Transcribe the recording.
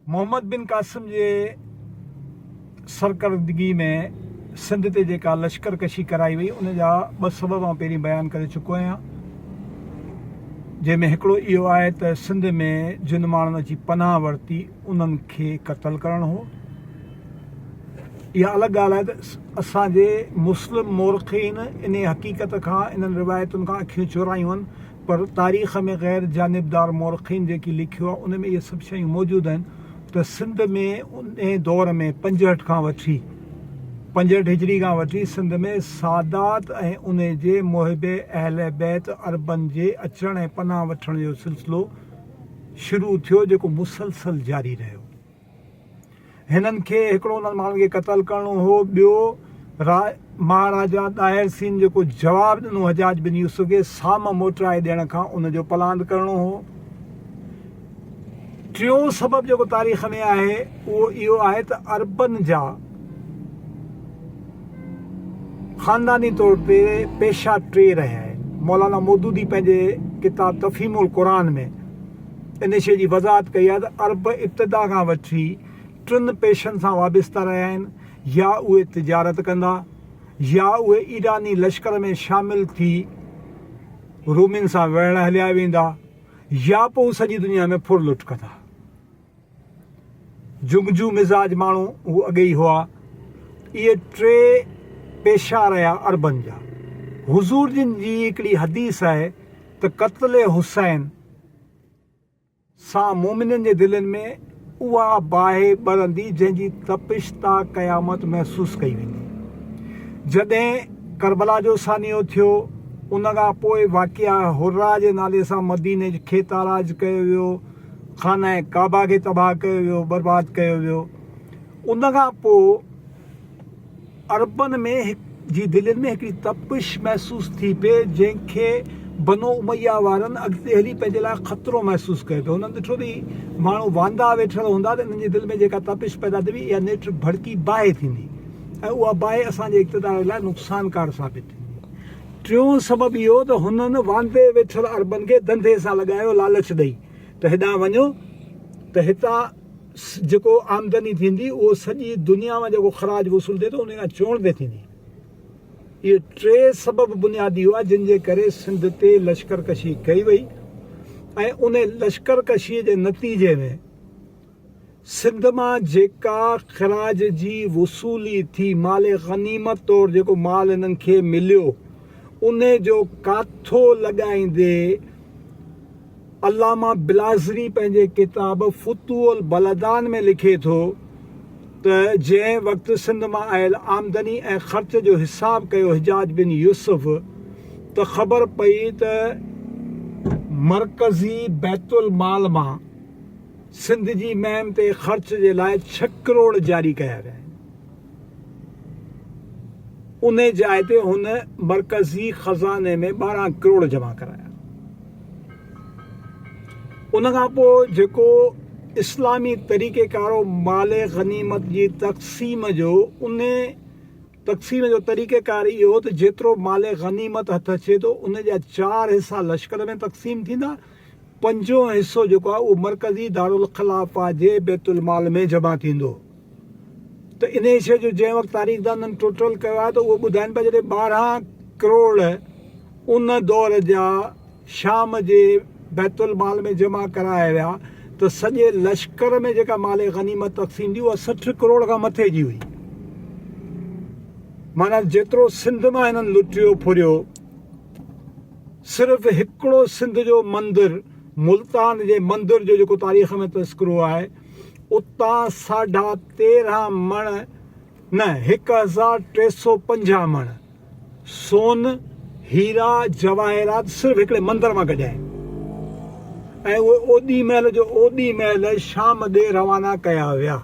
मोहम्मद बिन कासिम जे सरकर्दगी में सिंध ते जेका लश्कर कशी कराई वई उन जा ॿ सबब आउं पहिरीं बयानु करे चुको आहियां, जंहिंमें हिकिड़ो इहो आहे त सिंध में जिन माण्हुनि अची पनाह वरिती उन्हनि खे क़तल करणु हो। इहा अलॻि ॻाल्हि आहे त असांजे मुस्लिम मोरख़ीन इन हक़ीक़त खां इन्हनि रिवायतुनि खां अखियूं चुरायूं आहिनि, पर तारीख़ में ग़ैर जानिबदार मोरख़ीन जेकी लिखियो आहे उन में इहे सभु शयूं मौजूदु आहिनि त सिंध में उन दौर में 65 हिजरी खां वठी सिंध में सादात ऐं उन जे मुहिबे अहल बैत अरबन जे अचण ऐं पनाह वठण जो सिलसिलो शुरू थियो, जेको मुसलसल जारी रहियो। हिननि खे हिकिड़ो उन्हनि माण्हुनि खे क़तल करणो हो, ॿियो महाराजा दाहिर सिंह जेको जवाबु ॾिनो हजाज बिन यूसुफ खे साम मोटाए ॾियण खां उनजो पलांद करणो हो। टियों सबबु जेको तारीख़ में आहे उहो इहो आहे त अरबन जा ख़ानदानी तौर ते पेशा टे रहिया आहिनि। मौलाना मौदूदी पंहिंजे किताब तफ़हीमुल क़ुरान में इन शइ जी वज़ाहत कई आहे त अरब इब्तिदा खां वठी 3 पेशनि सां वाबस्ता रहिया आहिनि, या उहे तिजारत कंदा, या उहे ईरानी लश्कर में शामिल थी रूमिन सां विढ़ण हलिया वेंदा, या पोइ सॼी दुनिया में फुर लुट कंदा। जुंगजू मिज़ाज माण्हू उहे अॻे ई हुआ। इहे 3 पेशा रहिया अरबन जा। हुज़ूर जिन जी हिकिड़ी हदीस आहे त क़त्ल हुसैन सां मोमिननि जे दिलनि में उहा बाहि ॿरंदी जंहिंजी तपिश ता क़यामत महसूसु कई वेंदी। जॾहिं करबला जो सानियो थियो उन खां पोइ वाक़िया हुर्रा जे नाले सां मदीने खे ताराज कयो वियो, खाना काबा खे तबाह कयो वियो, बर्बाद कयो वियो। उन खां पोइ अरबन में जी दिलनि में हिकिड़ी तपिश महसूसु थी पए, जंहिंखे बनो उमैया वारनि अॻिते हली पंहिंजे लाइ ख़तरो महसूसु कयो पियो। हुननि ॾिठो त माण्हू वांदा वेठल हूंदा त हिननि जे दिलि में जेका तपिश पैदा थी इहा नेठ भड़की बाहि थींदी ऐं उहा बाहि असांजे इक़्तिदार लाइ नुक़सानकार साबित थींदी। टियों सबबु इहो त हुननि वांदे वेठल अरबन खे धंधे सां लॻायो, लालच ॾेई त हेॾां वञो त हितां जेको आमदनी थींदी उहो सॼी दुनिया में जेको ख़राज वसूल थिए थो उन खां चोण ते थींदी। इहे 3 सबब बुनियादी हुआ जिन जे करे सिंध ते लश्कर कशी कई वई ऐं उन लश्कर कशीअ जे नतीजे में सिंध मां जेका ख़राज जी वसूली थी, माल गनीमत तौरु जेको माल हिननि खे मिलियो उन जो काथो लॻाईंदे अल्लामा बिलाज़री पंहिंजे किताब फुतूल बलदान में लिखे थो त जंहिं वक़्तु सिंध मां आयल आमदनी ऐं ख़र्च जो हिसाब कयो हजाज बिन यूसुफ त ख़बर पई त मरकज़ी बैतुल माल मां सिंध जी मुहिम ते ख़र्च जे लाइ 6 करोड़ जारी कया विया आहिनि। उन जाइ ते हुन मरकज़ी ख़ज़ाने में 12 करोड़ जमा कराया। उन खां पोइ जेको इस्लामी तरीक़ेकारो माल गनीमत जी तक़सीम जो तरीक़ेकार इहो हो त जेतिरो माल गनीमत हथ अचे थो उन जा 4 हिसा लश्कर में तक़सीम थींदा, 5 हिसो जेको आहे उहो मरकज़ी दारुल ख़िलाफ़ा जे बैतुल माल में जमा थींदो। त इन शइ जो जंहिं वक़्तु तारीख़दाननि टोटल कयो आहे त उहो ॿुधाइनि पिया जॾहिं 12 करोड़ उन दौर जा शाम जे बैतुल माल में जमा कराया विया त सॼे लश्कर में जेका माल गनीमत तक़सीम थी उहा 60 करोड़ खां मथे जी हुई। माना जेतिरो सिंध मां हिननि लुटियो फुरियो, सिर्फ़ु हिकिड़ो सिंध जो मंदरु मुल्तान जे मंदर जो जेको तारीख़ में तस्करो आहे उतां 13.5 मण न 1350 मण सोन हीरा जवाहिरात सिर्फ़ु हिकिड़े मंदर मां कढिया आहिनि ऐं उहे ओॾी महिल जो ओॾी महिल शाम ॾे रवाना कया विया।